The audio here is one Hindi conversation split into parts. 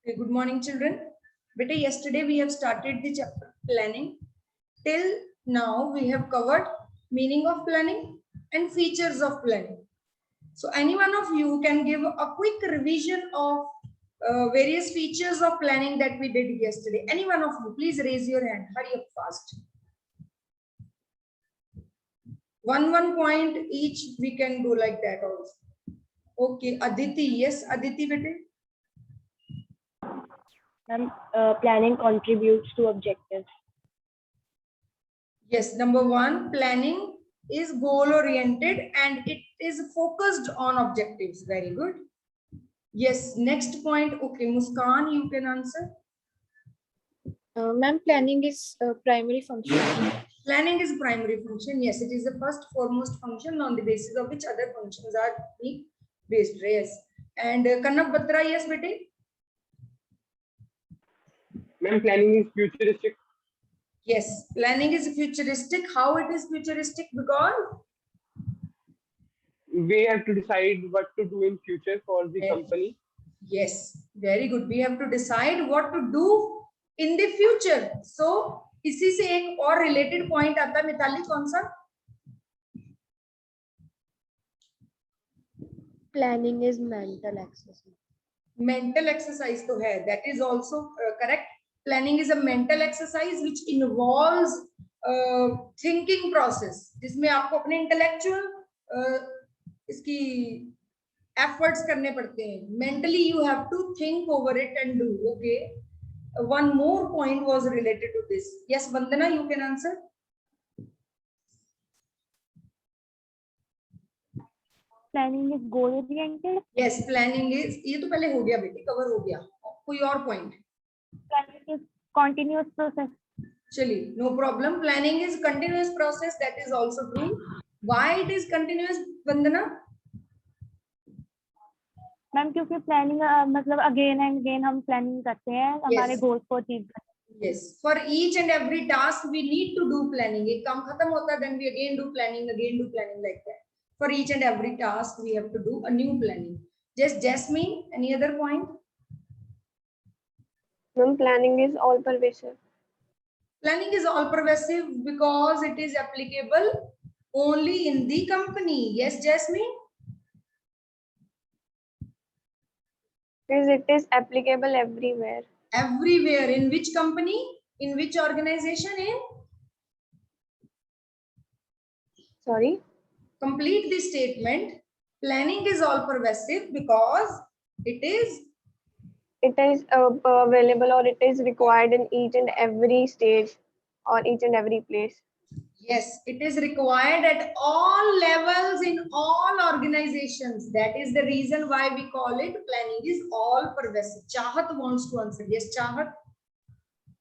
Okay, good morning, children. Beta, yesterday we have started the chapter planning. Till now, we have covered meaning of planning and features of planning. So, any one of you can give a quick revision of various features of planning that we did yesterday. Any one of you, please raise your hand. Hurry up fast. One point each. We can do like that also. Okay, Aditi. Yes, Aditi, beta. Planning contributes to objectives. Yes, number one, planning is goal oriented and it is focused on objectives. Very good. Yes, next point. Okay, Muskan, you can answer. Ma'am, planning is primary function. Planning is primary function. Yes, it is the first foremost function on the basis of which other functions are being based. Yes. And Kannab Batra, yes, bete? Ma'am, planning is futuristic. Yes, planning is futuristic. How it is futuristic? Because we have to decide what to do in future for the company. Yes, very good. We have to decide what to do in the future. So, इसी से एक और related point आता है मिताली कौन सा? Planning is mental exercise. Mental exercise तो है. That is also correct. Planning is a mental exercise which involves thinking process. जिसमें आपको अपने intellectual इसकी efforts करने पड़ते हैं. Mentally you have to think over it and do. Okay. One more point was related to this. Yes, Vandana, you can answer. Planning is goal oriented. Yes, planning is. ये तो पहले हो गया बेटी, cover हो गया. कोई और point? Planning is continuous process. Chali, no problem. Planning is continuous process. That is also true. Why it is continuous, Vandana? Ma'am क्योंकि प्लानिंग मतलब अगेन एंड अगेन हम प्लानिंग करते हैं हमारे गोल्स को अचीव करने के लिए. Yes, for each and every task we need to do planning. एक काम खत्म होता है, then we again do planning like that. For each and every task we have to do a new planning. Just Jasmine, any other point? Ma'am, planning is all pervasive. Planning is all pervasive because it is applicable only in the company. Yes, Jasmine? Because it is applicable everywhere. Everywhere. In which company? In which organization? In? Sorry? Complete the statement. Planning is all pervasive because it is Available or it is required in each and every stage or each and every place. Yes, it is required at all levels in all organizations. That is the reason why we call it planning is all pervasive. Chahat wants to answer. Yes, Chahat.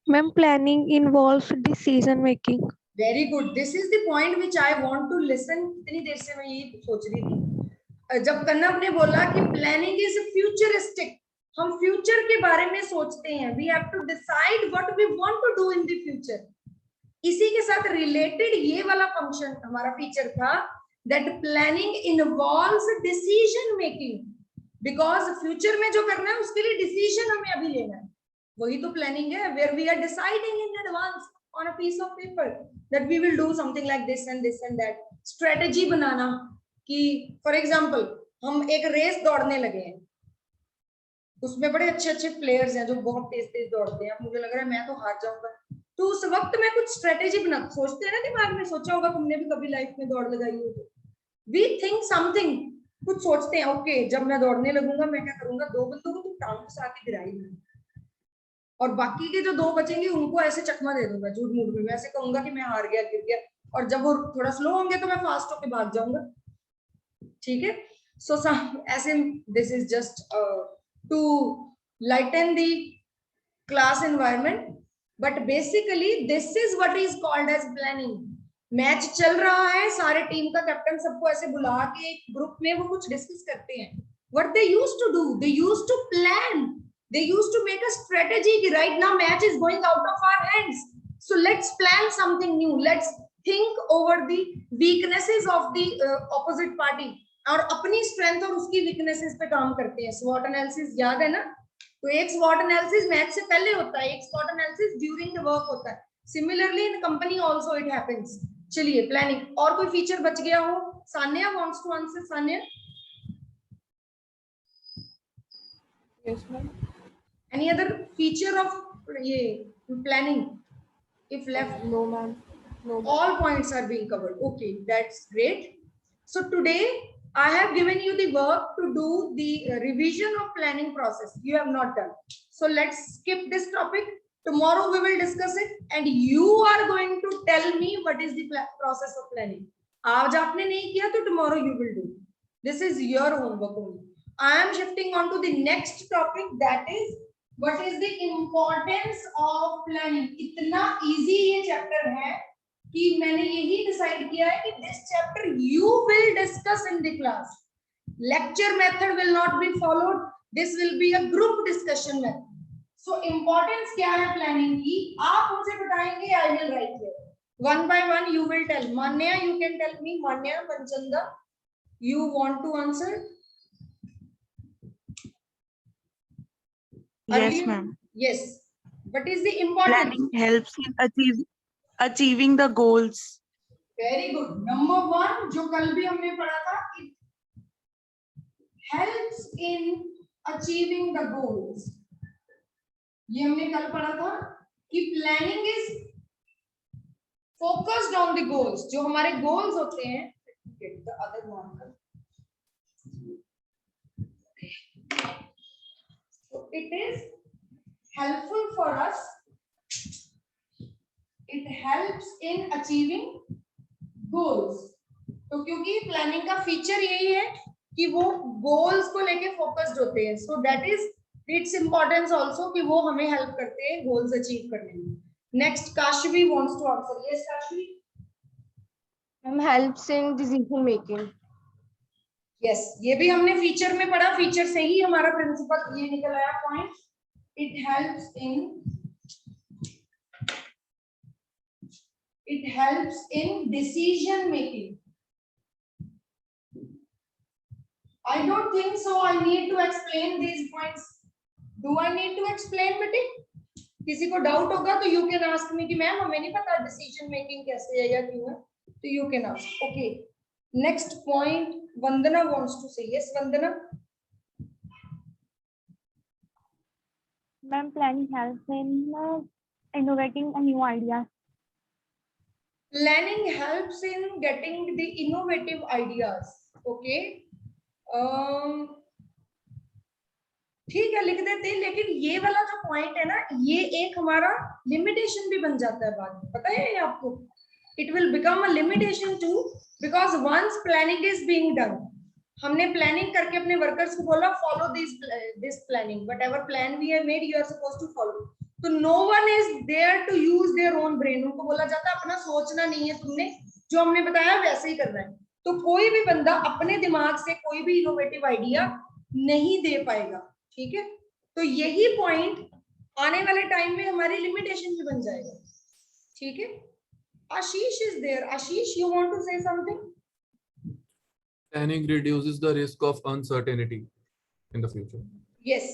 Ma'am, planning involves decision making. Very good. This is the point which I want to listen. इतनी देर से मैं ये सोच रही थी. जब कन्नब ने बोला कि planning is futuristic, हम future के बारे में सोचते हैं. We have to decide what we want to do in the future. इसी के साथ related ये वाला function हमारा feature था that planning involves decision making because future में जो करना है उसके लिए decision हमें अभी लेना है. वही तो planning है where we are deciding in advance on a piece of paper that we will do something like this and that. Strategy बनाना कि for example हम एक रेस दौड़ने लगे हैं, उसमें बड़े अच्छे प्लेयर्स हैं जो बहुत तेज दौड़ते हैं. मुझे लग रहा है मैं तो हार जाऊंगा, तो उस वक्त मैं कुछ स्ट्रेटेजी बना सोचते हैं ना दिमाग में. सोचा होगा तुमने भी कभी लाइफ में दौड़ लगाई हो तो वी थिंक समथिंग, कुछ सोचते हैं. ओके, जब मैं दौड़ने लगूंगा मैं क्या करूंगा, 2 बंदों को तुम टांग फंसा के गिराई और बाकी के जो 2 बचेंगे उनको ऐसे चकमा दे दूंगा झूठ मूठ में. मैं ऐसे कहूंगा कि मैं हार गया, गिर गया, और जब वो थोड़ा स्लो होंगे तो मैं फास्ट होके भाग जाऊंगा. ठीक है. सो ऐसे this is just to lighten the class environment, but basically this is what is called as planning. Match चल रहा है, सारे टीम का कैप्टन सबको ऐसे बुला के एक ग्रुप में वो कुछ डिस्कस करते हैं. What they used to do, they used to plan. They used to make a strategy. Right now, match is going out of our hands. So let's plan something new. Let's think over the weaknesses of the opposite party. और अपनी strength और उसकी weaknesses पे काम करते हैं. SWOT analysis याद है ना? तो एक SWOT एनालिसिस मैच से पहले होता है, एक SWOT analysis during the work होता है. Similarly in company also it happens. चलिए प्लानिंग. और कोई फीचर बच गया हो? Sanya wants to answer. Sanya, Yes, ma'am. Any other feature of ये planning if left? No, ma'am. No, ma'am. All points are being covered. Okay, that's great. So today I have given you the work to do the revision of planning process. You have not done. So let's skip this topic. Tomorrow we will discuss it and you are going to tell me what is the process of planning. आज आपने नहीं किया तो tomorrow you will do. This is your homework only. I am shifting on to the next topic, that is what is the importance of planning. इतना easy ये chapter है कि मैंने यही डिसाइड किया है कि this chapter you will discuss in the class. Lecture method will not be followed. This will be a group discussion method. So importance क्या है प्लानिंग की, आप मुझे बताएंगे. I will write here one by one. You will tell. Manya, you can tell me. Manya, Panchanda, you want to answer? Yes, ma'am. Yes. What is the importance? Planning helps in achieving the goals. Very good. Number one जो कल भी हमने पढ़ा था, it helps in achieving the goals. ये हमने कल पढ़ा था कि planning is focused on the goals. जो हमारे गोल्स होते हैं, get the other marker. So it is helpful for us. It helps in achieving goals. तो क्योंकि प्लानिंग का फीचर यही है कि वो गोल्स को लेके फोकस्ड होते हैं. So that is its importance also कि वो हमें हेल्प करते हैं गोल्स अचीव करने में. Next, Kashvi wants to answer. Yes Kashvi. Helps in decision making. Yes, ये भी हमने फीचर में पढ़ा. फीचर से ही हमारा प्रिंसिपल ये निकल आया point. It helps in decision making. I don't think so. I need to explain these points. Do I need to explain, बेटे? किसी को डाउट होगा तो you can ask me कि मैम हमें नहीं पता डिसीजन मेकिंग कैसे है या क्यों है, तो you can ask. Okay. Next point, Vandana wants to say. Yes, Vandana. Ma'am, planning helps in innovating new ideas. Planning helps in getting the innovative ideas. Okay. ठीक है, लिख देते हैं. लेकिन ये वाला जो पॉइंट है ना, ये एक हमारा लिमिटेशन भी बन जाता है बाद में. पता है आपको? It will become a limitation too, because once planning is being done. हमने प्लानिंग करके अपने वर्कर्स को बोला follow this planning, whatever plan we have made you are supposed to follow. तो no one is there to use their own brain. उनको बोला जाता है अपना सोचना नहीं है, तुमने जो हमने बताया वैसे ही करना है. तो कोई भी बंदा अपने दिमाग से कोई भी इनोवेटिव आइडिया नहीं दे पाएगा. ठीक है, तो यही पॉइंट आने वाले टाइम में हमारी लिमिटेशन भी बन जाएगा. ठीक है, Ashish is there. Ashish, you want to say something? Planning reduces the risk of uncertainty in the future. Yes,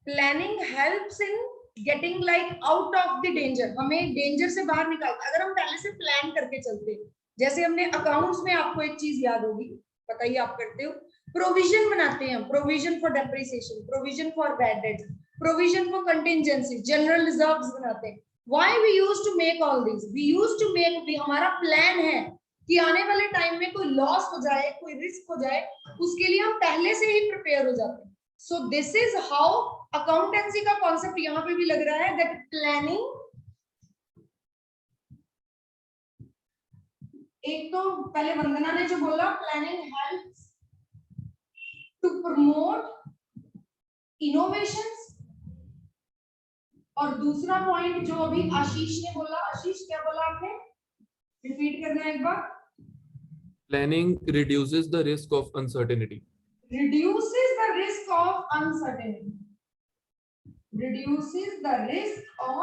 planning helps in getting like out of the danger. हमें डेंजर से बाहर निकालता. अगर हम पहले से प्लान करके चलते, जैसे हमने अकाउंट्स में, आपको एक चीज याद होगी, बताइए आप करते हो, प्रोविजन बनाते हैं. Provision for depreciation, provision for bad debts, provision for contingency, general reserves बनाते हैं. Why we used to make all this? We used to make, हमारा प्लान है कि आने वाले टाइम में कोई लॉस हो जाए, कोई रिस्क हो जाए, उसके लिए हम पहले से ही प्रिपेयर हो जाते हैं. So this is how accountancy का कॉन्सेप्ट यहाँ पे भी लग रहा है, दैट प्लानिंग. एक तो पहले वंदना ने जो बोला, planning helps to promote innovations. और दूसरा पॉइंट जो अभी आशीष ने बोला, आशीष क्या बोला आपने? रिपीट करना एक बार. Planning reduces the risk of uncertainty. Reduces the risk of uncertainty. Reduces the risk of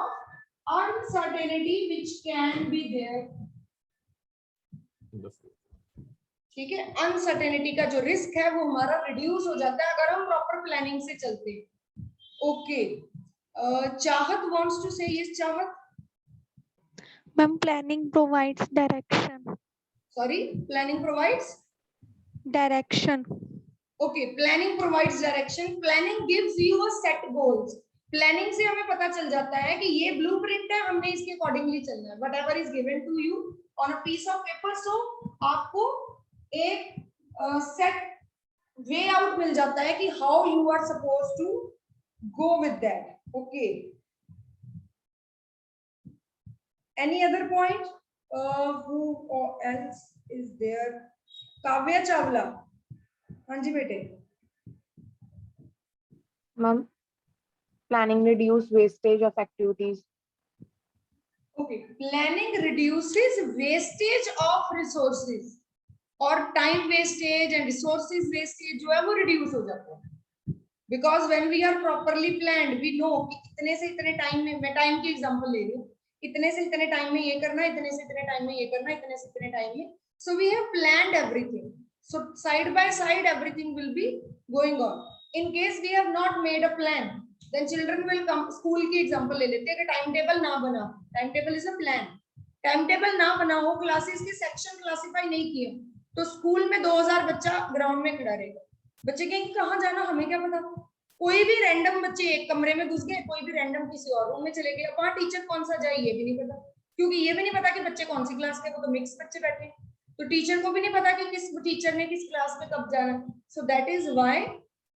uncertainty which can be there. In the future. ठीक है, अनसर्टेनिटी का जो रिस्क है वो हमारा रिड्यूस हो जाता है अगर हम प्रॉपर प्लानिंग से चलते हैं. Okay. Chahat wants to say yes. Chahat. Ma'am, planning provides direction. Sorry, planning provides. Direction. Okay, planning provides direction. Planning gives you a set goals. Planning से हमें पता चल जाता है कि ये ब्लूप्रिंट है, हमने इसके अकॉर्डिंगली चलना है. Whatever is given to you on a piece of paper, so आपको एक set way out मिल जाता है कि how you are supposed to go with that. Okay. Any other point? Who else is there? Kavya Chawla. हाँ जी बेटे. Ma'am, planning reduce wastage of activities. Okay, planning reduces wastage of resources और time wastage and resources wastage जो है वो reduce हो जाता है. Because when we are properly planned, we know कि इतने से इतने time में, मैं time की example ले रही हूँ, इतने से इतने time में ये करना, इतने से इतने time में ये करना, इतने से इतने time में. So we have planned everything. So side by side everything will be going on. In case we have not made a plan, then children will come. School की example ले लेते हैं कि time table ना बना. Time table is a plan. Time table ना बना हो, classes के section classify नहीं किए, तो school में 2000 बच्चा ground में खड़ा रहेगा. बच्चे कहेंगे कहाँ जाना, हमें क्या पता. कोई भी रैंडम बच्चे एक कमरे में घुस गए, कोई भी रैंडम किसी और रूम में चले गए, वहां टीचर कौन सा जाए ये भी नहीं पता, क्योंकि ये भी नहीं पता कि बच्चे कौन सी क्लास के, वो तो मिक्स बच्चे बैठे हैं, तो टीचर को भी नहीं पता कि किस टीचर ने किस क्लास में कब जाना. So that is why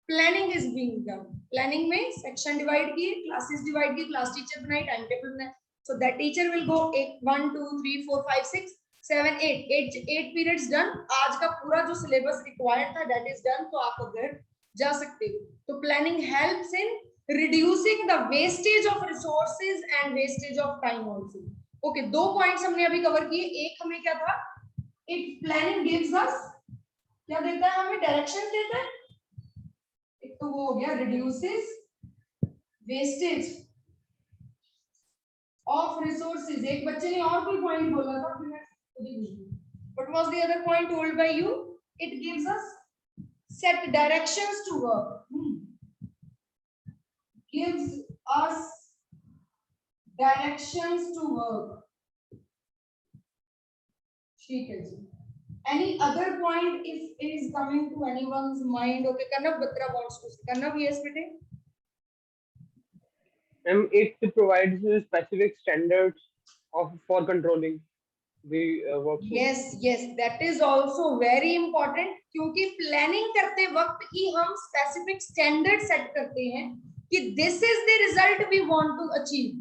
planning is being done. Planning में सेक्शन डिवाइड किए, क्लासेस डिवाइड की, क्लास टीचर बनाई, टाइम टेबल बनाया. So that teacher will go 1 2 3 4 5 6 7 8 periods done. आज का पूरा जो सिलेबस रिक्वायर्ड था दैट इज डन. तो आप घर जा सकते हो. तो planning helps in reducing the wastage of resources and wastage of time also. Okay, 2 points हमने अभी कवर किए. एक हमें क्या था, इट प्लानिंग गिव्स अस, क्या देता है हमें, डायरेक्शन देता है. एक तो वो हो गया रिड्यूसेस वेस्टेज ऑफ रिसोर्सेज. एक बच्चे ने और कोई पॉइंट बोला था, फिर मैं खुद ही भूल गई. What was the other point told by you? It gives us set directions to work. Gives us directions to work. ठीक है जी. Any other point if it is coming to anyone's mind? Okay, Kanav Batra wants to say. Kanav, yes bete. It provides specific standards for controlling the workforce. Yes, that is also very important, क्योंकि प्लानिंग करते वक्त ही हम स्पेसिफिक स्टैंडर्ड सेट करते हैं कि this is the result we want to achieve.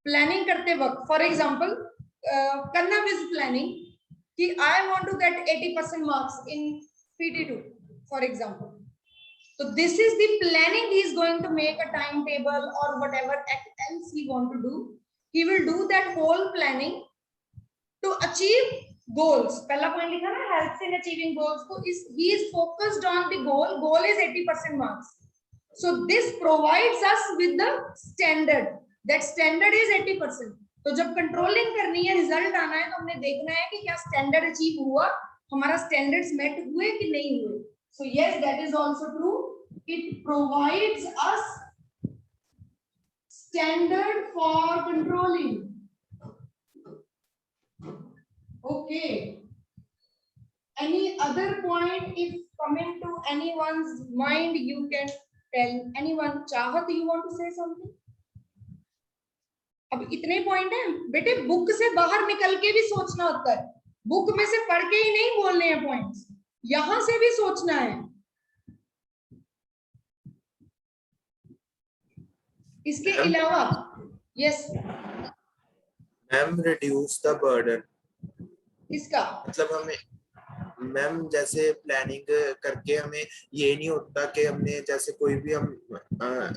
Planning करते वक्त, for example, Kannav is planning कि I want to get 80% marks in PT2 for example. So this is the planning. He is going to make a timetable or whatever else he want to do. He will do that whole planning to achieve goals. पहला पॉइंट लिखा ना, helps in achieving goals. तो he is focused on the goal. Goal is 80% marks. So this provides us with the standard. That standard is 80%. तो जब कंट्रोलिंग करनी है, रिजल्ट आना है, तो हमने देखना है कि क्या स्टैंडर्ड अचीव हुआ, हमारा स्टैंडर्ड्स मेट हुए कि नहीं हुए. So yes, that is also true. It provides us standard for controlling. Okay. Any other point if coming to anyone's mind, you can tell. Anyone? Chahat, you want to say something? अब इतने पॉइंट हैं बेटे, बुक से बाहर निकल के भी सोचना होता है. बुक में से पढ़ के ही नहीं बोलने हैं पॉइंट्स, यहां से भी सोचना है. इसके अलावा yes ma'am, reduce the burden. इसका मतलब हमें मैम जैसे प्लानिंग करके हमें ये नहीं होता कि हमने जैसे कोई भी हम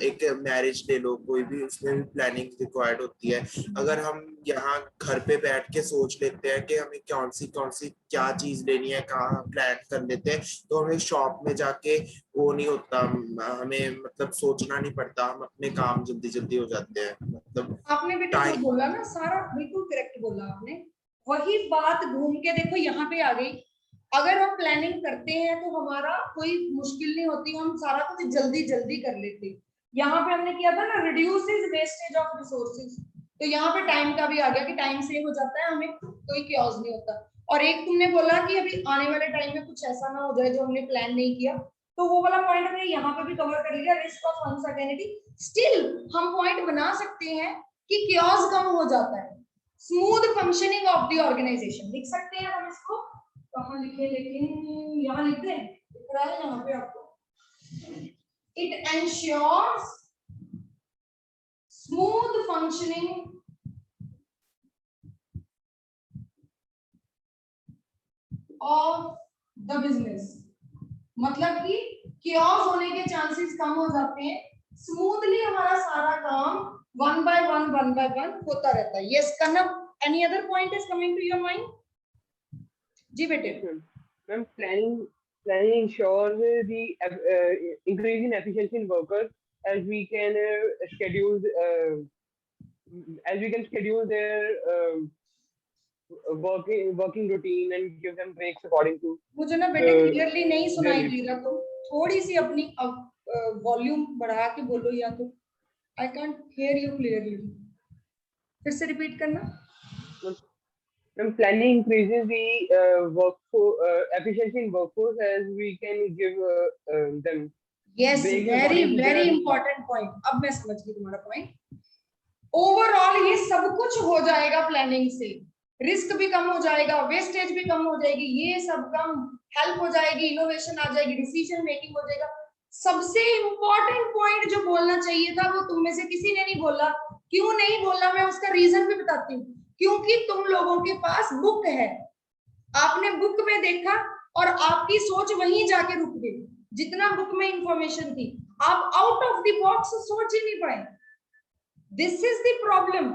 एक मैरिज ले लो, कोई भी, उसमें भी प्लानिंग रिक्वायर्ड होती है. अगर हम यहाँ घर पे बैठ के सोच लेते हैं कि हमें कौन सी क्या चीज लेनी है, कहाँ प्लान कर लेते हैं, तो हमें शॉप में जाके वो नहीं होता, हमें मतलब सोचना नहीं पड़ता, हम अपने काम जल्दी हो जाते हैं. मतलब आपने बेटा जो बोला ना, सारा बिल्कुल करेक्ट बोला आपने. वही बात घूम के देखो यहाँ पे आ गई. अगर हम प्लानिंग करते हैं तो हमारा कोई मुश्किल नहीं होती, हम सारा कुछ जल्दी कर लेते. यहाँ पे हमने किया था ना रिड्यूसेस वेस्टेज ऑफ रिसोर्सेज, तो यहाँ पे टाइम का भी आ गया कि टाइम सेव हो जाता है, हमें कोई क्योज नहीं होता। और एक तुमने बोला कि अभी आने वाले टाइम में कुछ ऐसा ना हो जाए जो हमने प्लान नहीं किया, तो वो वाला पॉइंट हमने यहाँ पे भी कवर कर लिया, रिस्क ऑफ अनसर्टेनिटी। स्टिल हम पॉइंट बना सकते हैं कि क्योज कम हो जाता है, smooth functioning of the organisation लिख सकते हैं हम इसको, कहाँ लिखे, लेकिन यहाँ लिखते हैं, दिख रहा है यहाँ पे आपको, it ensures smooth functioning of the business, मतलब कि chaos होने के चांसेस कम हो जाते हैं, स्मूथली हमारा सारा काम वन बाय वन होता रहता है। Yes Kanav, any other point is coming to your mind? जी बेटे। Ma'am planning ensures the increase in efficiency in workers as we can schedule their working routine and give them breaks according to मुझे ना बेटे क्लियरली नहीं सुनाई दे रहा, तो थोड़ी सी अपनी वॉल्यूम बढ़ा के बोलो, या तो I can't hear you clearly, फिर से रिपीट करना। Planning increases the efficiency in workforce as we can give them. Yes, very important point. अब मैं समझ गई तुम्हारा पॉइंट। ओवरऑल ये सब कुछ हो जाएगा प्लानिंग से, रिस्क भी कम हो जाएगा, वेस्टेज भी कम हो जाएगी, ये सब कम हेल्प हो जाएगी, इनोवेशन आ जाएगी, डिसीजन मेकिंग हो जाएगा। सबसे इंपॉर्टेंट पॉइंट जो बोलना चाहिए था वो तुम में से किसी ने नहीं बोला। क्यों नहीं बोला, मैं उसका रीजन भी बताती हूँ। क्योंकि तुम लोगों के पास बुक है, आपने बुक में देखा और आपकी सोच वहीं जाके रुक गई, जितना बुक में इंफॉर्मेशन थी, आप आउट ऑफ द बॉक्स सोच ही नहीं पाए। This is the problem,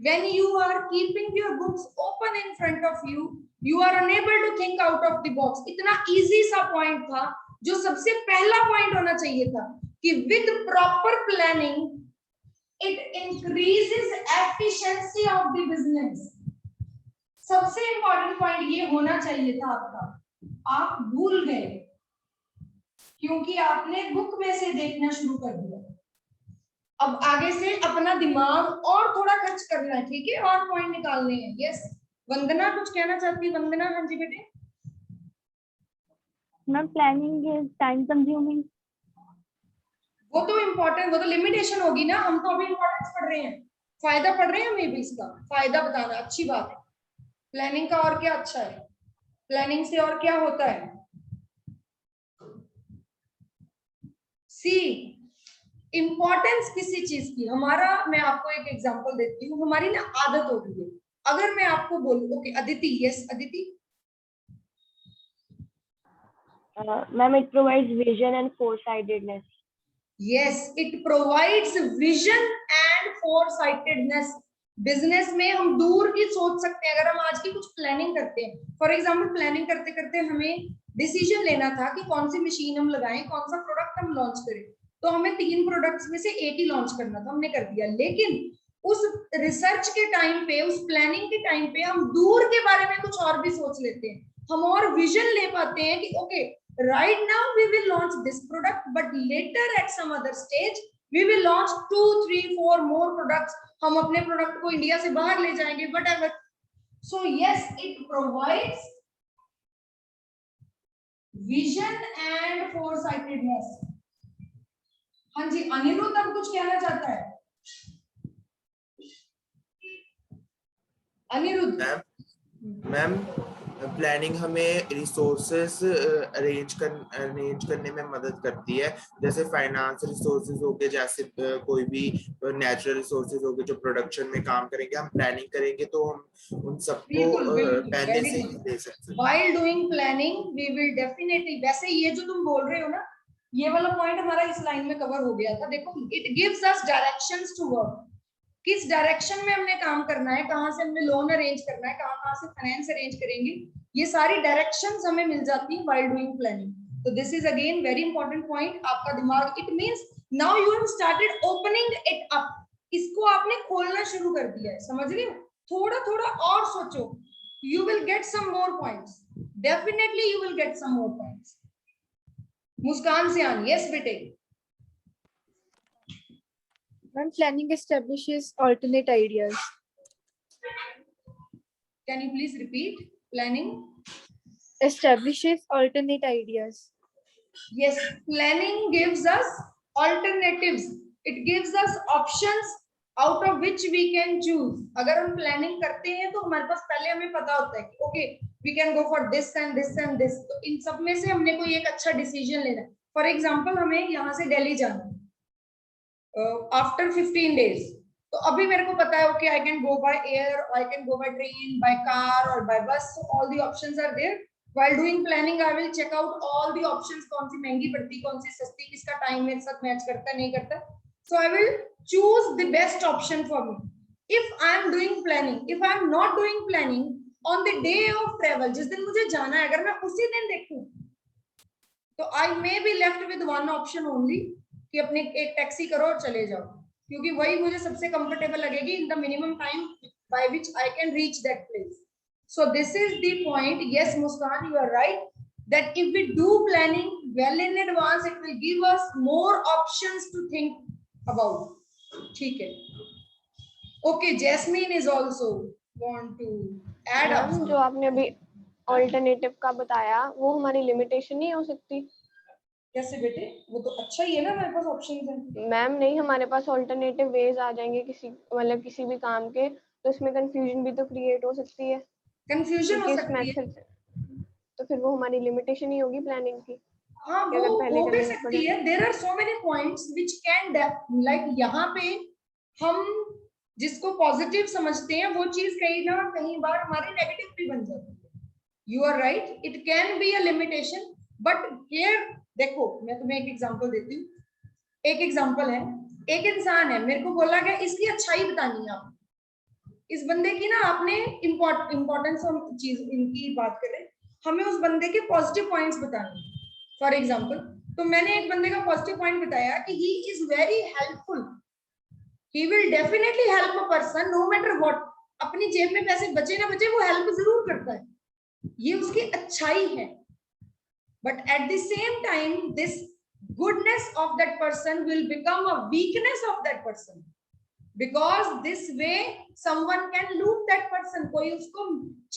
when you are keeping your books open in front of you, you are unable to think out of the box. इतना इजी सा पॉइंट था जो सबसे पहला पॉइंट होना चाहिए था कि with proper planning it increases efficiency of the business। सबसे इंपॉर्टेंट पॉइंट ये होना चाहिए था आपका, आप भूल गए क्योंकि आपने बुक में से देखना शुरू कर दिया। अब आगे से अपना दिमाग और थोड़ा खर्च करना है, ठीक है, और पॉइंट निकालने हैं। यस वंदना कुछ कहना चाहती है? वंदना। हाँ जी बेटे। Ma'am planning is time consuming. वो तो इम्पोर्टेंट, वो तो लिमिटेशन होगी ना, हम तो अभी इम्पोर्टेंस पढ़ रहे हैं, फायदा पढ़ रहे हैं, हमें भी इसका फायदा बताना अच्छी बात है। प्लानिंग का और क्या अच्छा है, प्लानिंग से और क्या होता है? सी इंपॉर्टेंस किसी चीज की, हमारा, मैं आपको एक एग्जांपल देती हूँ, हमारी ना आदत हो गई है। अगर मैं आपको बोलूं, okay Aditi, yes Aditi. Ma'am it provides vision and foresightedness. Yes, it provides vision and foresightedness। Business में हम दूर की सोच सकते हैं। अगर हम आज की कुछ प्लानिंग करते हैं, फॉर एग्जांपल प्लानिंग करते करते हमें डिसीजन लेना था कि कौन सी मशीन हम लगाएं, कौन सा प्रोडक्ट हम लॉन्च करें, तो हमें 3 प्रोडक्ट्स में से एक ही लॉन्च करना था, हमने कर दिया। लेकिन उस रिसर्च के टाइम पे, उस प्लानिंग के टाइम पे हम दूर के बारे में कुछ और भी सोच लेते हैं, हम और विजन ले पाते हैं कि okay right now we will launch this product, but later at some other stage we will launch 2, 3, 4 more products। हम अपने प्रोडक्ट को इंडिया से बाहर ले जाएंगे, whatever। So yes, it provides vision and foresightedness। हाँ जी अनिरुद्ध अब कुछ कहना चाहता है? अनिरुद्ध। मैम प्लानिंग हमें रिसोर्सेस अरेंज करने में मदद करती है, जैसे फाइनेंस रिसोर्सेज हो गए, जैसे कोई भी नेचुरल रिसोर्सेज हो गए जो प्रोडक्शन में काम करेंगे, हम प्लानिंग करेंगे तो हम उन सबको पहले से ही दे सकते हैं। While doing planning, we will definitely, वैसे ये जो तुम बोल रहे हो ना, ये वाला पॉइंट हमारा इस लाइन में कवर हो गया था। देखो, it gives us directions to work। किस डायरेक्शन में हमने काम करना है, कहाँ से हमने लोन अरेंज करना है, कहाँ से फाइनेंस अरेंज करेंगे, ये सारी डायरेक्शंस हमें मिल जाती है while doing planning। तो this is again very important point. आपका दिमाग, it means now you have started opening it up, इसको आपने खोलना शुरू कर दिया है, समझ रहे हो? थोड़ा थोड़ा और सोचो, you will get some more points, definitely you will get some more points। मुस्कान सियान, yes बेटे। When planning establishes alternate ideas. Can you please repeat? Planning Establishes alternate ideas. Yes, planning gives us alternatives. It gives us options out of which we can choose. अगर हम planning करते हैं तो हमारे पास पहले हमें पता होता है कि okay, we can go for this and this and this. तो इन सब में से हमने कोई एक अच्छा decision लेना है. For example, हमें यहाँ से दिल्ली जाना है after 15 days. तो अभी मेरे को पता है okay, I can go by air, or I can go by train, by car, or by bus. So all the options are there. While doing planning, I will check out all the options. कौन सी महंगी पड़ती, कौन सी सस्ती, किसका टाइम मेरे साथ मैच करता है, नहीं करता. So I will choose the best option for me. If I am doing planning, if I am not doing planning, on the day of travel, जिस दिन मुझे जाना है, अगर मैं उसी दिन देखूं, तो I may be left with one option only कि अपने एक टैक्सी करो और चले जाओ, क्योंकि वही मुझे सबसे कंफर्टेबल लगेगी in the minimum time by which I can reach that place. So this is the point. Yes, Muskan, you are right. That if we do planning well in advance, it will give us more options to think about. ठीक है. Okay, Jasmine is also want to add up. Ma'am जो आपने अभी ऑल्टरनेटिव का बताया वो हमारी लिमिटेशन नहीं हो सकती? कैसे बेटे? वो तो अच्छा ही है ना, हमारे पास ऑप्शंस हैं. मैम नहीं, हमारे पास ऑल्टरनेटिव वेज आ जाएंगे किसी मतलब किसी भी काम के, तो इसमें कंफ्यूजन भी तो क्रिएट हो सकती है. कंफ्यूजन हो सकती है. तो फिर वो हमारी लिमिटेशन ही होगी प्लानिंग की. हाँ, वो हो भी सकती है. There are so many points which can like यहाँ पे हम जिसको पॉजिटिव समझते हैं वो चीज कहीं ना कहीं बार हमारी नेगेटिव भी बन जाती है. You are right. It can be a limitation, but here देखो मैं तुम्हें एक एग्जांपल देती हूँ. एक एग्जांपल है, एक इंसान है, मेरे को बोला गया इसकी अच्छाई बतानी है आप. इस बंदे की ना आपने इम्पोर्टेंस चीज इनकी बात करें, हमें उस बंदे के पॉजिटिव पॉइंट्स बताने. फॉर एग्जांपल, तो मैंने एक बंदे का पॉजिटिव पॉइंट बताया कि he is very helpful. He will definitely help a person no matter what. अपनी जेब में पैसे बचे ना बचे, वो हेल्प जरूर करता है. ये उसकी अच्छाई है. But at the same time this goodness of that person will become a weakness of that person, because this way someone can loot that person. कोई उसको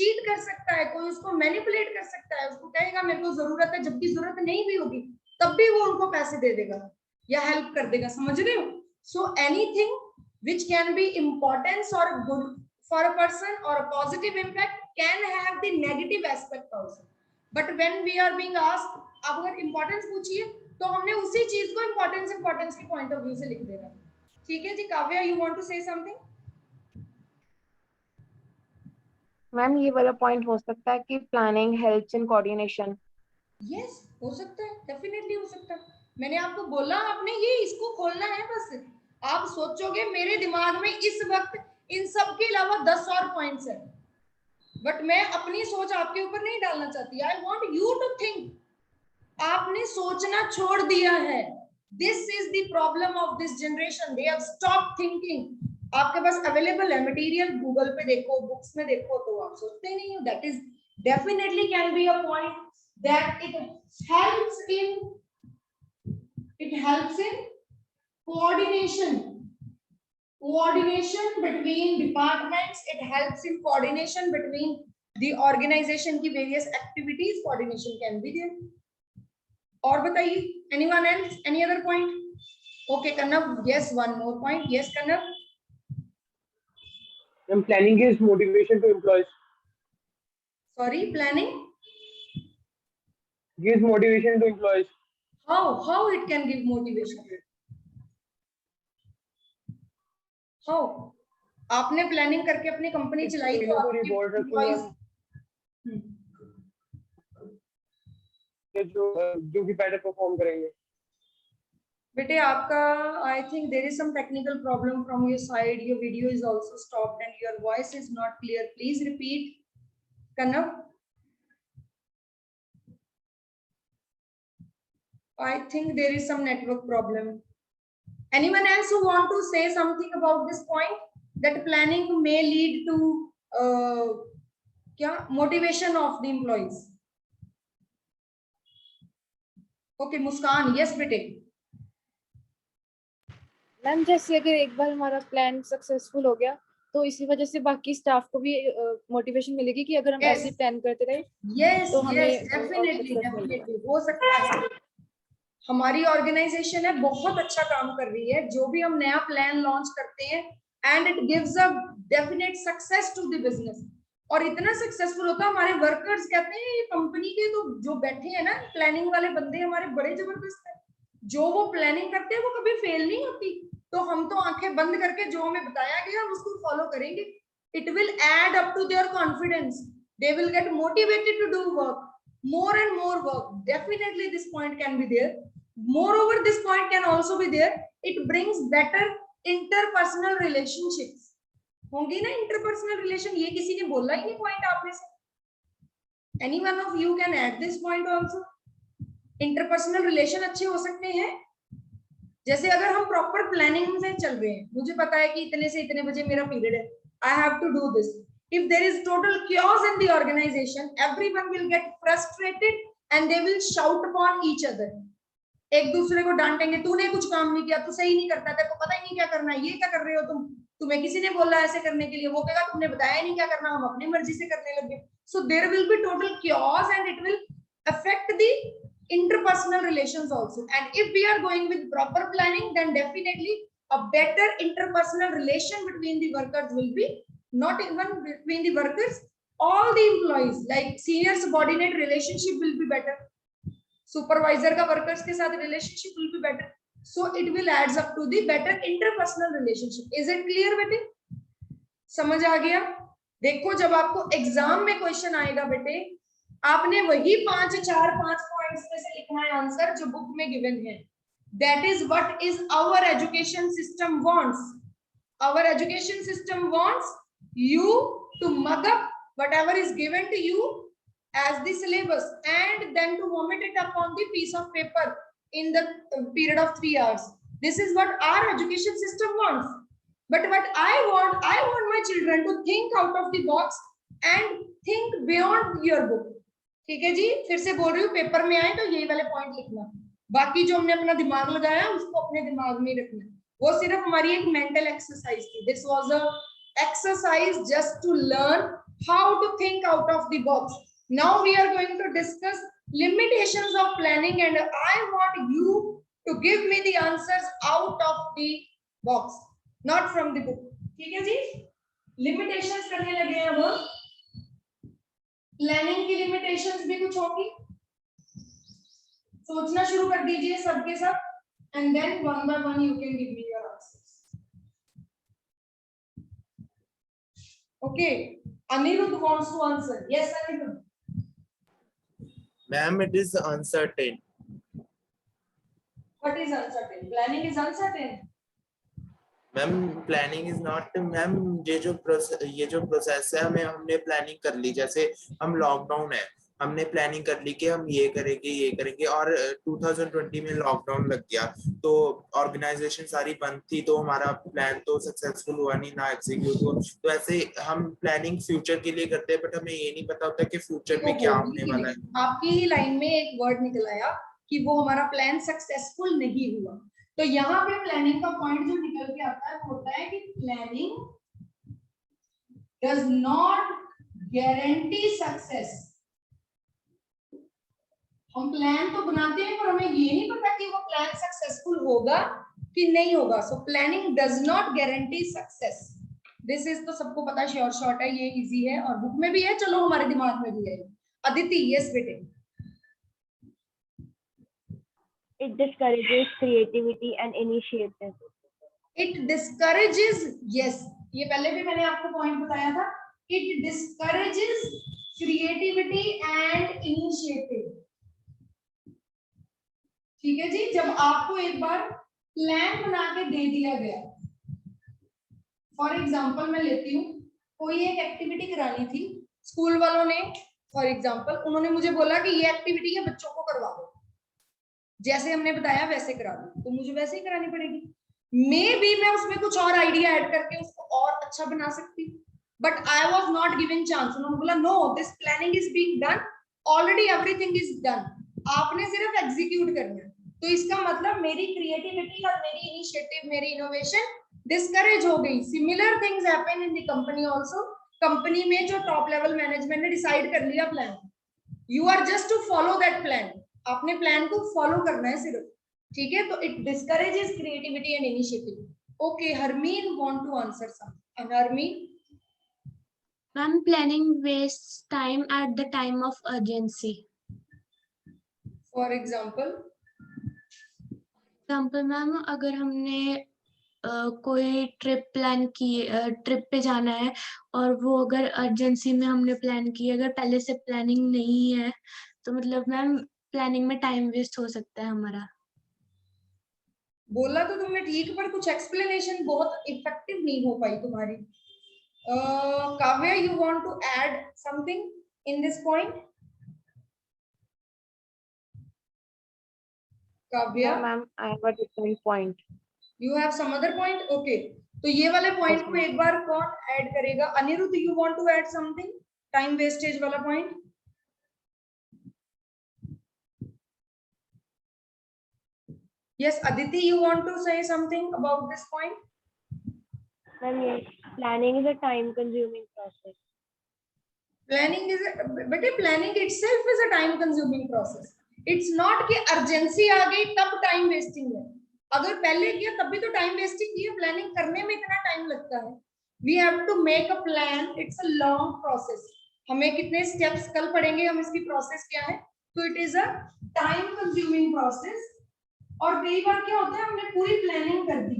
cheat कर सकता है, कोई उसको manipulate कर सकता है, उसको कहेगा मेरे को जरूरत है, जबकि जरूरत नहीं भी होगी तब भी वो उनको पैसे दे देगा या हेल्प कर देगा. समझ रहे हो? So anything which can be importance or good for a person or a positive impact can have the negative aspect also. But when we are being asked, आप अगर importance पूछिए तो हमने उसी चीज को importance के point of view से लिख देना. ठीक है जी. Kavya, you want to say something? Ma'am ये वाला पॉइंट हो सकता है कि planning helps in coordination. Yes, हो सकता है, डेफिनेटली हो सकता है. मैंने आपको बोला, आपने ये इसको खोलना है. बस आप सोचोगे मेरे दिमाग में इस वक्त इन सब के अलावा 10 और पॉइंट्स हैं, बट मैं अपनी सोच आपके ऊपर नहीं डालना चाहती. I want you to think. आपने सोचना छोड़ दिया है. This is the problem of this generation. They have stop thinking. आपके पास अवेलेबल है मटेरियल, गूगल पे देखो, बुक्स में देखो, तो आप सोचते नहीं हो. That is definitely can be a point that it helps in coordination between departments. It helps in coordination between the organization की various activities. Coordination can be there. और बताइए, anyone else, any other point? Okay, Kannab, yes, one more point. Yes, Kannab. And planning gives motivation to employees. Sorry, planning Gives motivation to employees. how it can give motivation? How? आपने प्लानिंग करके अपनी कंपनी चलाई तो आपके एम्प्लॉइज जो भी बेटर परफॉर्म करेंगे. बेटे आपका I think there is some technical problem from your side. Your video is also stopped and your voice is not clear. Please repeat. Kannada, I think there is some network problem. Anyone else who want to say something about this point, that planning may lead to motivation of the employees? Okay, Muskan, yes bete. Ma'am जैसे अगर एक बार हमारा प्लान सक्सेसफुल हो गया तो इसी वजह से बाकी स्टाफ को भी मोटिवेशन मिलेगी कि अगर हम Yes. ऐसे प्लान करते रहे यस तो हमें यस डेफिनेटली हो सकता है। हमारी ऑर्गेनाइजेशन है बहुत अच्छा काम कर रही है, जो भी हम नया प्लान लॉन्च करते हैं and it gives a definite success to the business, और इतना सक्सेसफुल होता है हमारे वर्कर्स कहते हैं ये कंपनी के तो जो बैठे हैं ना प्लानिंग वाले बंदे हमारे बड़े जबरदस्त है, जो वो प्लानिंग करते हैं वो कभी फेल नहीं होती। तो हम तो आंखें बंद करके जो हमें बताया गया हम उसको फॉलो करेंगे। It will add up to their confidence, they will get motivated to do work, more and more work. Definitely this point can be there. Moreover, this point can also be there. It brings better interpersonal relationships. होंगी ना interpersonal relation, ये किसी ने बोला ही नहीं पॉइंट आप में से? Any one of you can add this point also. Interpersonal relation अच्छे हो सकते हैं। जैसे अगर हम प्रॉपर प्लानिंग से चल रहे हैं, मुझे पता है कि इतने से इतने बजे मेरा पीरियड है, I have to do this. If there is total chaos in the organization, everyone will get frustrated and they will shout upon each other. एक दूसरे को डांटेंगे, तूने कुछ काम नहीं किया, तू सही नहीं करता, तेरे को पता ही नहीं क्या करना है, ये क्या कर रहे हो तुम, तुम्हें किसी ने बोला ऐसे करने के लिए, वो कहेगा तुमने बताया ही नहीं क्या करना, हम अपनी मर्जी से करने लगे। So there will be total chaos and it will affect the interpersonal relations also. And if we are going with proper planning, then definitely a better interpersonal relation between the workers will be, not even between the workers, all the employees, like senior subordinate relationship will be better, supervisor का workers के साथ relationship will be better, so it will adds up to the better interpersonal relationship. Is it clear बेटे? समझ आ गया? देखो जब आपको एग्जाम में क्वेश्चन आएगा बेटे, आपने वही 5 पॉइंट्स में से लिखना है आंसर जो बुक में गिवन है। That is what is our education system wants. Our education system wants you to mug up whatever is given to you as the syllabus and then to vomit it up on the piece of paper in the period of 3 hours. This is what our education system wants. But what I want my children to think out of the box and think beyond your book. ठीक है जी, फिर से बोल रही हूँ, पेपर में आए तो यही वाले पॉइंट लिखना, बाकी जो हमने अपना दिमाग लगाया उसको अपने दिमाग में रखना। वो सिर्फ हमारी एक मेंटल एक्सरसाइज थी। This was a exercise just to learn how to think out of the box. Now we are going to discuss limitations of planning and I want you to give me the answers out of the box, not from the book. ठीक है जी, limitations करने लगे हैं अब। प्लानिंग की लिमिटेशंस भी कुछ होगी, सोचना शुरू कर दीजिए सबके सब, and then one by one you can give me your answers. Okay, Anirudh wants to answer. Yes Anirudh. Ma'am it is uncertain. What is uncertain? Planning is uncertain. Ma'am planning is not, ma'am ये जो प्रोसेस है, हमने प्लानिंग कर ली, जैसे हम लॉकडाउन है, हमने प्लानिंग कर ली कि हम ये करेंगे और 2020 में लॉकडाउन लग गया तो ऑर्गेनाइजेशन सारी बंद थी, तो हमारा प्लान तो सक्सेसफुल हुआ नहीं, ना एग्जीक्यूट हुआ। तो ऐसे हम प्लानिंग फ्यूचर के लिए करते हैं, बट हमें ये नहीं पता होता कि फ्यूचर में क्या होने वाला है। आपकी ही लाइन में एक वर्ड निकल आया कि वो हमारा प्लान सक्सेसफुल नहीं हुआ, तो यहाँ पे प्लानिंग का पॉइंट जो निकल के आता है वो होता है कि planning does not guarantee success. हम प्लान तो बनाते हैं पर हमें ये नहीं पता कि वो प्लान सक्सेसफुल होगा कि नहीं होगा। So planning does not guarantee success. This is तो सबको पता, श्योर शॉर्ट है, ये इजी है और बुक में भी है, चलो हमारे दिमाग में भी है। अदिति, यस बेटे। It discourages creativity and initiative. It discourages, yes, ये पहले भी मैंने आपको पॉइंट बताया था। It discourages creativity and initiative। ठीक है जी, जब आपको एक बार प्लान बना के दे दिया गया, फॉर एग्जाम्पल मैं लेती हूँ, कोई एक एक्टिविटी करानी थी स्कूल वालों ने, फॉर एग्जाम्पल उन्होंने मुझे बोला कि ये एक्टिविटी है, बच्चों को करवा दो, जैसे हमने बताया वैसे करा दो, तो मुझे वैसे ही करानी पड़ेगी। मे बी मैं उसमें कुछ और आइडिया ऐड करके उसको और अच्छा बना सकती, but I was not given chance. उन्होंने बोला no, this planning is being done, already everything is done, आपने सिर्फ एग्जीक्यूट करना है। तो इसका मतलब मेरी क्रिएटिविटी और मेरी इनिशिएटिव, मेरी इनोवेशन डिस्करेज हो गई। Similar things happen in the company also. Company में जो टॉप लेवल मैनेजमेंट ने डिसाइड कर लिया plan, you are just to follow that plan, आपने प्लान को फॉलो करना है सिर्फ, ठीक है? तो it discourages creativity and initiative. Okay, Harmeen want to answer something. Harmeen, ma'am planning waste time at the time of urgency. For example ma'am अगर हमने कोई ट्रिप प्लान की, ट्रिप पे जाना है और वो अगर अर्जेंसी में हमने प्लान की, अगर पहले से प्लानिंग नहीं है तो मतलब मैम प्लानिंग में टाइम वेस्ट हो सकता है हमारा। बोला तो तुमने ठीक, पर कुछ एक्सप्लेनेशन बहुत इफेक्टिव नहीं हो पाई तुम्हारी। Kavya, you want to add something in this point? Kavya, ma'am I have a different point. You have some other point? Okay, तो ये वाले पॉइंट को एक बार कौन ऐड करेगा? Anirudh, you want to add something time wastage वाला पॉइंट? Yes, Aditi, you want to say something about this point? Ma'am, yes, planning is a time consuming process. Planning is planning itself is a time consuming process. It's not कि urgency आ गई तब time wasting है। अगर पहले किया तब भी तो time wasting किया, planning करने में इतना time लगता है। We have to make a plan. It's a long process. हमें कितने steps कल पढ़ेंगे हम, इसकी process क्या है? तो it is a time consuming process. और कई बार क्या होता है, हमने पूरी प्लानिंग कर दी,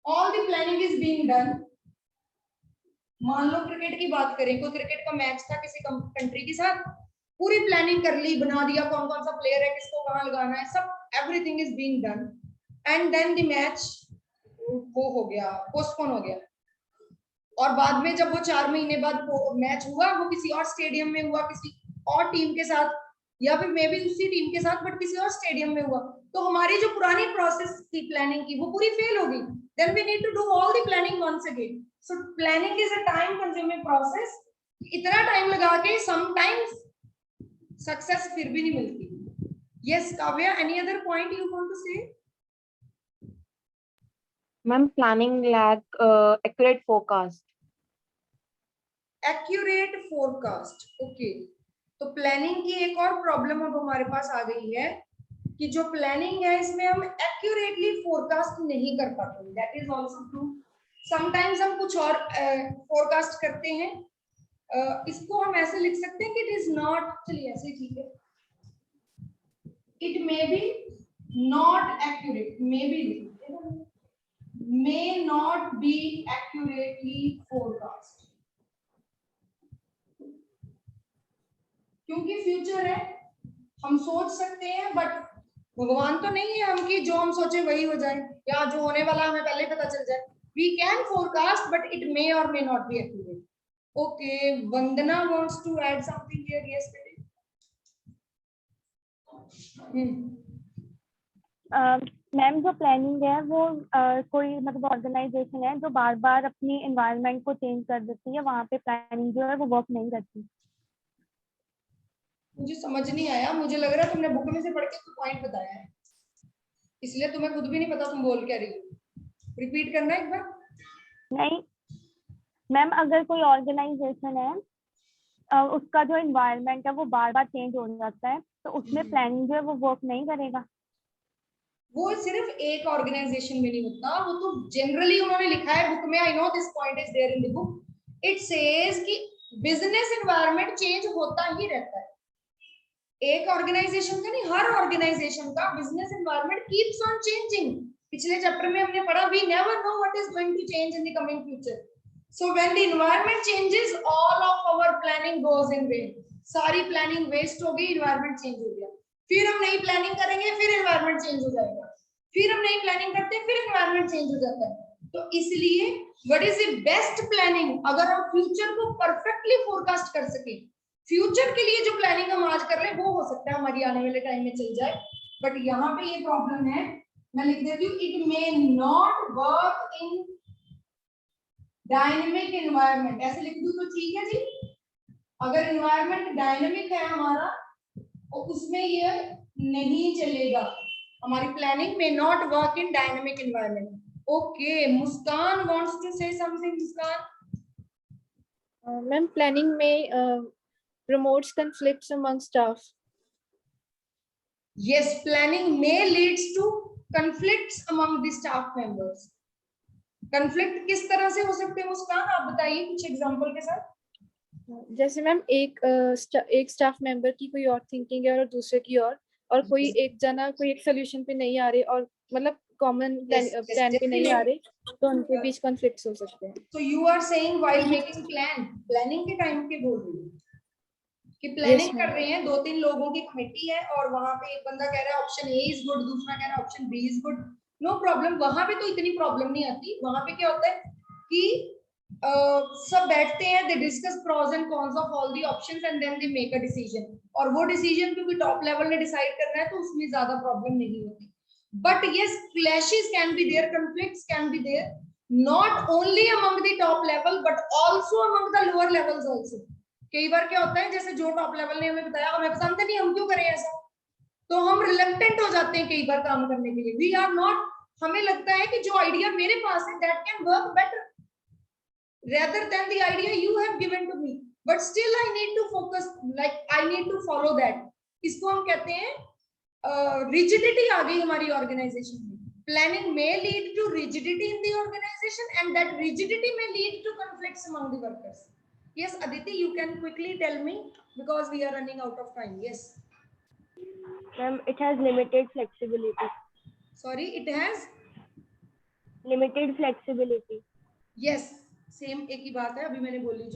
all the planning is being done. मान लो क्रिकेट की बात करें, कोई क्रिकेट का मैच था किसी कंट्री के साथ, पूरी प्लानिंग कर ली, बना दिया कौन कौन सा प्लेयर है, किसको कहाँ लगाना है, सब everything is being done, and then the match वो हो गया, पोस्टपोन हो गया। और बाद में जब वो 4 महीने बाद मैच हुआ, वो किसी और स्टेडियम में हुआ, किसी और टीम के साथ, या फिर मे बी उसी टीम के साथ बट किसी और स्टेडियम में हुआ, तो हमारी जो पुरानी प्रोसेस थी प्लानिंग की वो पूरी फेल हो गई। Then we need to do all the planning once again. So planning is a time consuming process. इतना टाइम लगा के समटाइम्स सक्सेस फिर भी नहीं मिलती। Yes Kavya, any other point you want to say? Ma'am planning lack accurate forecast. Accurate forecast, okay. तो प्लानिंग की एक और प्रॉब्लम अब हमारे पास आ गई है कि जो प्लानिंग है इसमें हम एक्यूरेटली फोरकास्ट नहीं कर पाते। That is also true. Sometimes हम कुछ और फोरकास्ट करते हैं। इसको हम ऐसे लिख सकते हैं कि इट इज नॉट, चलिए ऐसे ठीक है, it may be not accurate, may not B accurately forecast, क्योंकि फ्यूचर है, हम सोच सकते हैं बट भगवान तो नहीं है हम कि जो हम सोचे वही हो जाए, या जो होने वाला हमें पहले पता चल जाए। We can forecast but it may or may not be accurate. Okay, Vandana wants to add something here. Yes ma'am, जो प्लानिंग है वो कोई मतलब ऑर्गेनाइजेशन है जो बार बार अपनी एनवायरनमेंट को चेंज कर देती है, वहाँ पे प्लानिंग जो है वो वर्क नहीं करती। मुझे समझ नहीं आया, मुझे लग रहा है तुमने बुक में से पढ़ के कोई पॉइंट बताया है, इसलिए तुम्हें खुद भी नहीं पता तुम बोल क्या रही हो। रिपीट करना एक बार। नहीं मैम, अगर कोई ऑर्गेनाइजेशन है उसका जो एनवायरनमेंट है वो बार बार चेंज हो जाता है, तो उसमें प्लानिंग जो है वो वर्क नहीं करेगा। वो सिर्फ एक ऑर्गेनाइजेशन में नहीं होता, वो तो जनरली उन्होंने लिखा है बुक में। I know this point is there in the book. It says कि बिजनेस एनवायरनमेंट चेंज होता ही रहता है। एक ऑर्गेनाइजेशन का नहीं, हर ऑर्गेनाइजेशन का business environment keeps on changing. पिछले चैप्टर में हमने पढ़ा, we never know what is going to change in the coming future. So when the environment changes, all of our planning goes in vain. सारी प्लानिंग वेस्ट हो गई, एनवायरनमेंट चेंज हो गया। फिर हम नई प्लानिंग करेंगे, फिर एनवायरनमेंट चेंज हो जाएगा। फिर हम नई प्लानिंग करते हैं, फिर एनवायरनमेंट चेंज हो जाता है। तो इसलिए what is the best planning? अगर हम फ्यूचर को परफेक्टली फोरकास्ट कर सके, फ्यूचर के लिए जो प्लानिंग हम आज कर रहे हैं वो हो सकता है हमारी आने वाले टाइम में चल जाए, बट यहाँ पे ये प्रॉब्लम है। मैं लिख देती हूँ, it may not work in dynamic environment. ऐसे लिख दूं तो ठीक है जी। अगर एनवायरनमेंट डायनेमिक है हमारा, तो उसमें ये नहीं चलेगा। हमारी planning may not work in dynamic environment. Okay, Muskan wants to say something. Muskan. Ma'am, planning may promotes conflicts among staff. Yes, planning may leads to conflicts among the staff members. Conflict किस तरह से हो सकते हैं मुस्कान, आप बताइए कुछ एग्जांपल के साथ. जैसे मैम एक स्टाफ मेंबर की कोई और थिंकिंग है और दूसरे की और कोई एक जना कोई एक सोल्यूशन पे नहीं आ रहे और मतलब कॉमन प्लान पे नहीं आ रहे, तो उनके बीच कॉन्फ्लिक्ट्स हो सकते हैं. So you are saying while making planning के टाइम के बोल रही हूँ कि प्लानिंग कर रहे हैं, 2-3 लोगों की कमेटी है और वहां पे एक बंदा कह रहा है ऑप्शन ए इज गुड, दूसरा कह रहा है option B is good. No problem, वहां पे तो इतनी प्रॉब्लम नहीं आती. वहां पे क्या होता है कि सब बैठते हैं, they discuss pros and cons of all the options and then they make a decision. और वो डिसीजन क्योंकि टॉप लेवल ने डिसाइड करना है तो उसमें ज्यादा प्रॉब्लम नहीं होती. But yes, clashes can be there, conflicts can be there, not only among the top level but also among the lower levels also. कई बार क्या होता है, जैसे जो टॉप लेवल ने हमें बताया हमें पसंद नहीं, हम क्यों करें ऐसा, तो हम रिलक्टेंट हो जाते हैं कई बार काम करने के लिए. वी आर नॉट, हमें लगता है कि जो आइडिया मेरे पास है that can work better rather than the idea you have given to me, but still I need to focus, like I need to follow that. इसको हम कहते हैं rigidity आ गई हमारी organization में. Planning may lead to rigidity in the organization and that rigidity may lead to conflicts among the workers. Yes, Aditi, you can quickly tell me because we are running out of time. Yes. Ma'am, it has limited flexibility. Sorry, it has Limited flexibility. yes, same एक ही बात है, अभी मैंने बोली जो